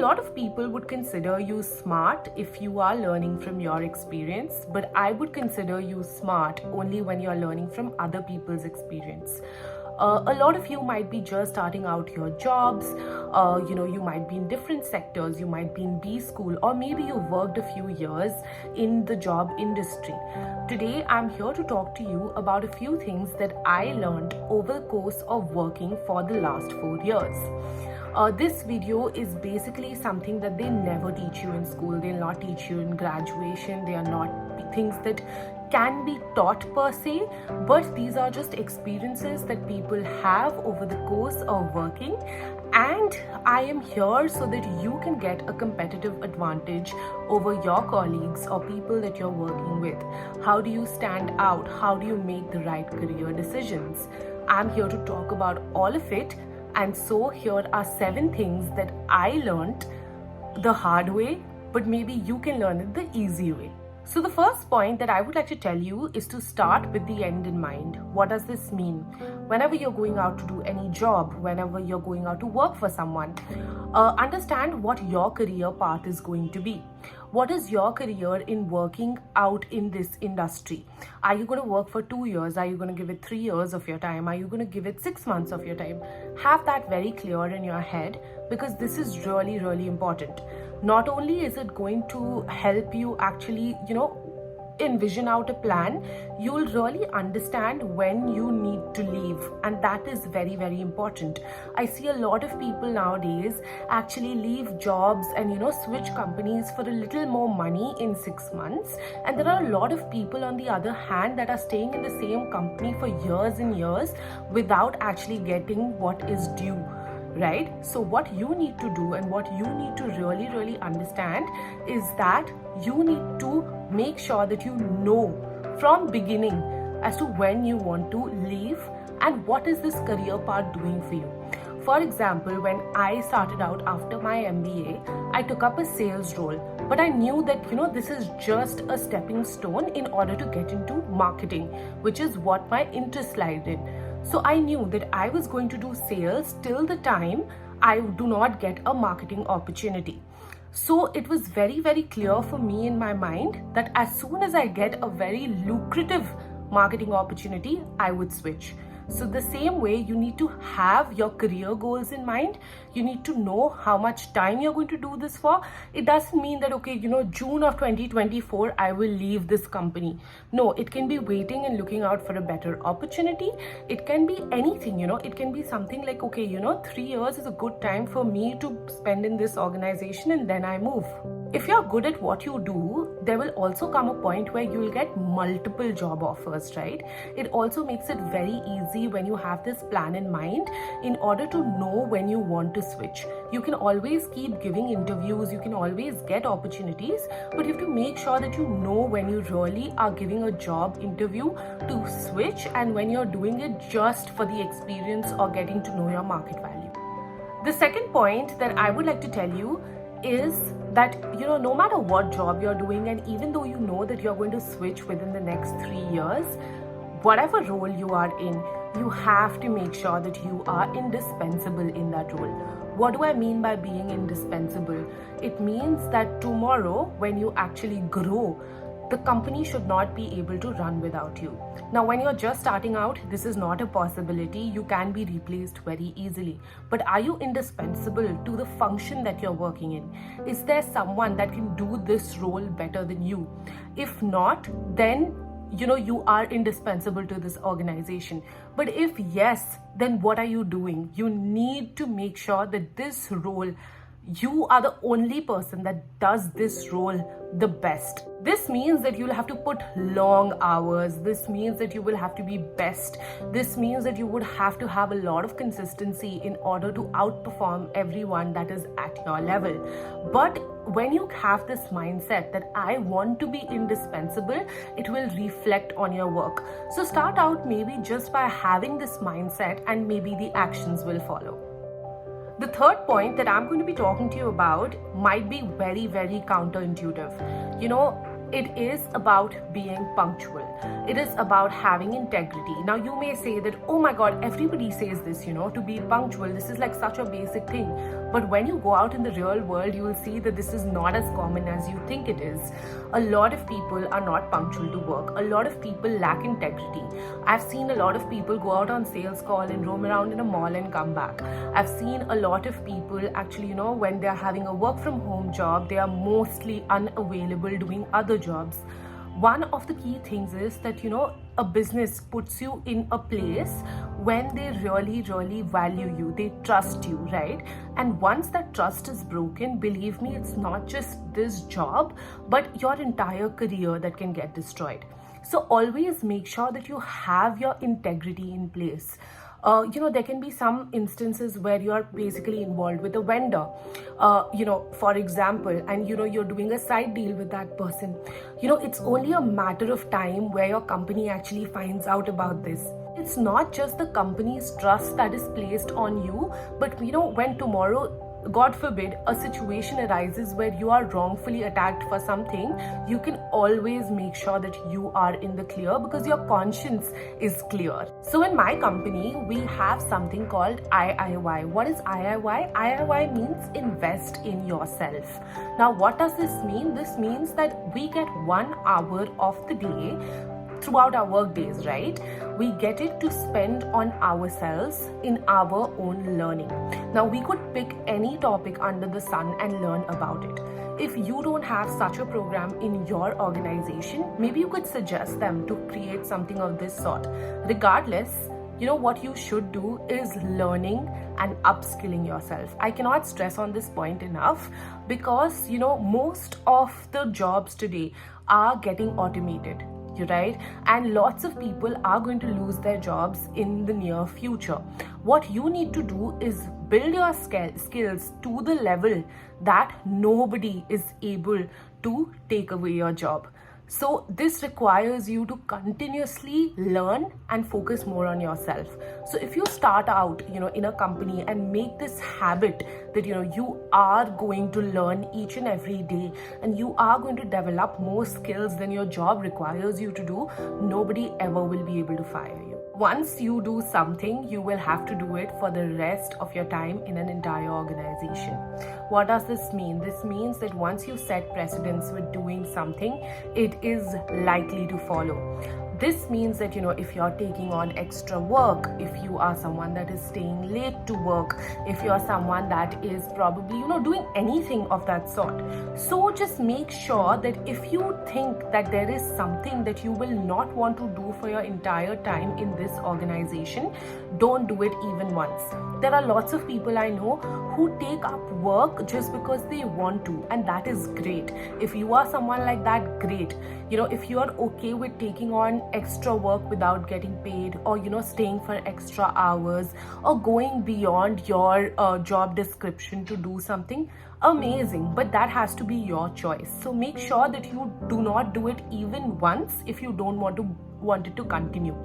lot of people would consider you smart if you are learning from your experience, but I would consider you smart only when you're learning from other people's experience. A lot of you might be just starting out your jobs. You might be in different sectors. You might be in B school, or maybe you've worked a few years in the job industry. Today, I'm here to talk to you about a few things that I learned over the course of working for the last 4 years. This video is basically something that they never teach you in school. They'll not teach you in graduation. They are not things that can be taught per se, but these are just experiences that people have over the course of working, and I am here so that you can get a competitive advantage over your colleagues or people that you're working with. How do you stand out? How do you make the right career decisions? I'm here to talk about all of it, and so here are 7 things that I learned the hard way, but maybe you can learn it the easy way. So the first point that I would like to tell you is to start with the end in mind. What does this mean? Whenever you're going out to do any job, whenever you're going out to work for someone, understand what your career path is going to be. What is your career in working out in this industry? Are you going to work for 2 years? Are you going to give it 3 years of your time? Are you going to give it 6 months of your time? Have that very clear in your head, because this is really, really important. Not only is it going to help you actually, envision out a plan, you'll really understand when you need to leave, and that is very, very important. I see a lot of people nowadays actually leave jobs and switch companies for a little more money in 6 months, and there are a lot of people on the other hand that are staying in the same company for years and years without actually getting what is due. Right? So what you need to do and what you need to really, really understand is that you need to make sure that you know from beginning as to when you want to leave and what is this career path doing for you. For example, when I started out after my MBA, I took up a sales role, but I knew that this is just a stepping stone in order to get into marketing, which is what my interest lied in. So I knew that I was going to do sales till the time I do not get a marketing opportunity. So it was very, very clear for me in my mind that as soon as I get a very lucrative marketing opportunity, I would switch. So the same way, you need to have your career goals in mind. You need to know how much time you're going to do this for. It doesn't mean that, June of 2024, I will leave this company. No, it can be waiting and looking out for a better opportunity. It can be anything, it can be something like, 3 years is a good time for me to spend in this organization and then I move. If you're good at what you do, there will also come a point where you'll get multiple job offers, right? It also makes it very easy when you have this plan in mind in order to know when you want to switch. You can always keep giving interviews, you can always get opportunities, but you have to make sure that you know when you really are giving a job interview to switch and when you're doing it just for the experience or getting to know your market value. The second point that I would like to tell you is that no matter what job you're doing, and even though you know that you're going to switch within the next 3 years, whatever role you are in, you have to make sure that you are indispensable in that role. What do I mean by being indispensable? It means that tomorrow when you actually grow, the company should not be able to run without you. Now, when you're just starting out, this is not a possibility. You can be replaced very easily. But are you indispensable to the function that you're working in? Is there someone that can do this role better than you? If not, then you are indispensable to this organization. But if yes, then what are you doing? You need to make sure that this role, you are the only person that does this role the best. This means that you'll have to put long hours. This means that you will have to be best. This means that you would have to have a lot of consistency in order to outperform everyone that is at your level. But when you have this mindset that I want to be indispensable, it will reflect on your work. So start out maybe just by having this mindset, and maybe the actions will follow. The third point that I'm going to be talking to you about might be very, very counterintuitive. It is about being punctual. It is about having integrity. Now, you may say that, oh my God, everybody says this, to be punctual. This is like such a basic thing. But when you go out in the real world, you will see that this is not as common as you think it is. A lot of people are not punctual to work. A lot of people lack integrity. I've seen a lot of people go out on sales call and roam around in a mall and come back. I've seen a lot of people actually, when they're having a work from home job, they are mostly unavailable doing other jobs. One of the key things is that, a business puts you in a place when they really, really value you. They trust you, right? And once that trust is broken, believe me, it's not just this job, but your entire career that can get destroyed. So always make sure that you have your integrity in place. There can be some instances where you are basically involved with a vendor, for example, and you're doing a side deal with that person. It's only a matter of time where your company actually finds out about this. It's not just the company's trust that is placed on you, but when tomorrow, God forbid, a situation arises where you are wrongfully attacked for something, you can always make sure that you are in the clear because your conscience is clear. So in my company, we have something called IIY. What is IIY? IIY means invest in yourself. Now, what does this mean? This means that we get 1 hour of the day throughout our work days, right? We get it to spend on ourselves in our own learning. Now, we could pick any topic under the sun and learn about it. If you don't have such a program in your organization, maybe you could suggest them to create something of this sort. Regardless, what you should do is learning and upskilling yourself. I cannot stress on this point enough because, most of the jobs today are getting automated. Right? And lots of people are going to lose their jobs in the near future. What you need to do is build your skills to the level that nobody is able to take away your job. So this requires you to continuously learn and focus more on yourself. So if you start out, in a company and make this habit that, you are going to learn each and every day and you are going to develop more skills than your job requires you to do, nobody ever will be able to fire you. Once you do something, you will have to do it for the rest of your time in an entire organization. What does this mean? This means that once you set precedence with doing something, it is likely to follow. This means that, if you're taking on extra work, if you are someone that is staying late to work, if you're someone that is probably, doing anything of that sort. So just make sure that if you think that there is something that you will not want to do for your entire time in this organization, don't do it even once. There are lots of people I know who take up work just because they want to, and that is great. If you are someone like that, great. If you are okay with taking on extra work without getting paid, or staying for extra hours, or going beyond your job description to do something, amazing, but that has to be your choice. So make sure that you do not do it even once if you don't want it to continue.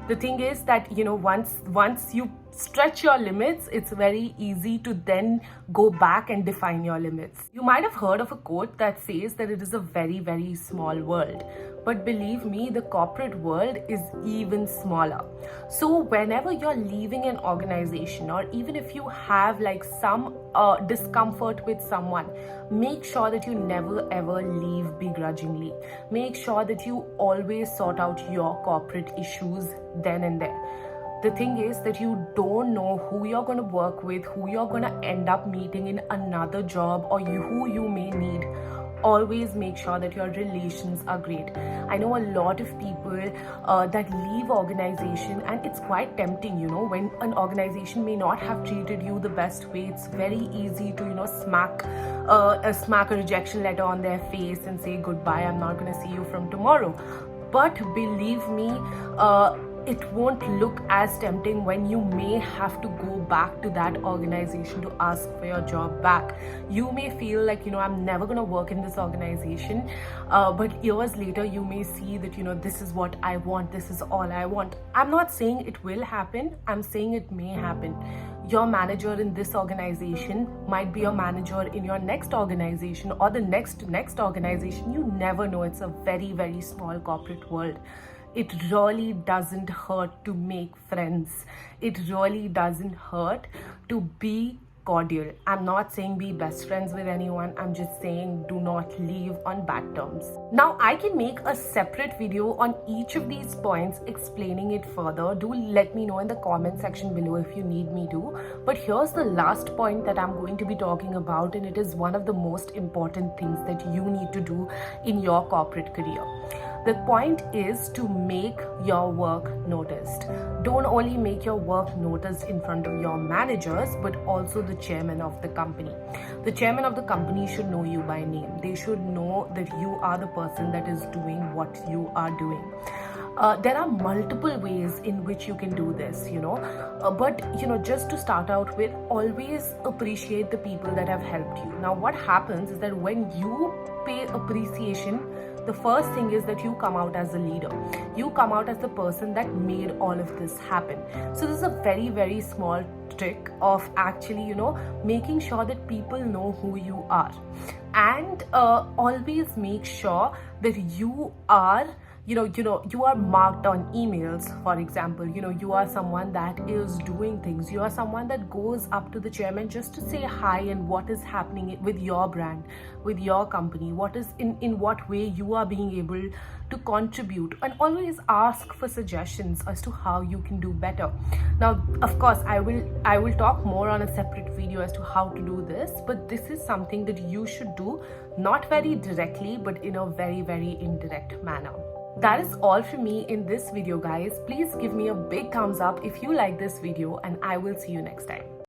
The thing is that once you stretch your limits, it's very easy to then go back and define your limits. You might have heard of a quote that says that it is a very, very small world. But believe me, the corporate world is even smaller. So whenever you're leaving an organization, or even if you have like some discomfort with someone, make sure that you never ever leave begrudgingly. Make sure that you always sort out your corporate issues then and there. The thing is that you don't know who you're going to work with, who you're going to end up meeting in another job, or who you may need. Always make sure that your relations are great. I know a lot of people that leave organization, and it's quite tempting, when an organization may not have treated you the best way. It's very easy to, smack a rejection letter on their face and say goodbye, I'm not going to see you from tomorrow. But believe me, it won't look as tempting when you may have to go back to that organization to ask for your job back. You may feel like, I'm never going to work in this organization. But years later, you may see that, this is what I want. This is all I want. I'm not saying it will happen. I'm saying it may happen. your manager in this organization might be your manager in your next organization or the next organization. You never know. It's a very, very small corporate world. It really doesn't hurt to make friends. It really doesn't hurt to be cordial. I'm not saying be best friends with anyone. I'm just saying do not leave on bad terms. Now, I can make a separate video on each of these points explaining it further. Do let me know in the comment section below if you need me to. But here's the last point that I'm going to be talking about, and it is one of the most important things that you need to do in your corporate career. The point is to make your work noticed. Don't only make your work noticed in front of your managers, but also the chairman of the company. The chairman of the company should know you by name. They should know that you are the person that is doing what you are doing. There are multiple ways in which you can do this, but just to start out with, always appreciate the people that have helped you. Now, what happens is that when you pay appreciation, the first thing is that you come out as a leader. You come out as the person that made all of this happen. So this is a very, very small trick of actually, making sure that people know who you are. And always make sure that you are you are marked on emails. For example, you are someone that is doing things. You are someone that goes up to the chairman just to say hi and what is happening with your brand, with your company, what is in what way you are being able to contribute, and always ask for suggestions as to how you can do better. Now, of course, I will talk more on a separate video as to how to do this, but this is something that you should do, not very directly, but in a very, very indirect manner. That is all from me in this video, guys. Please give me a big thumbs up if you like this video, and I will see you next time.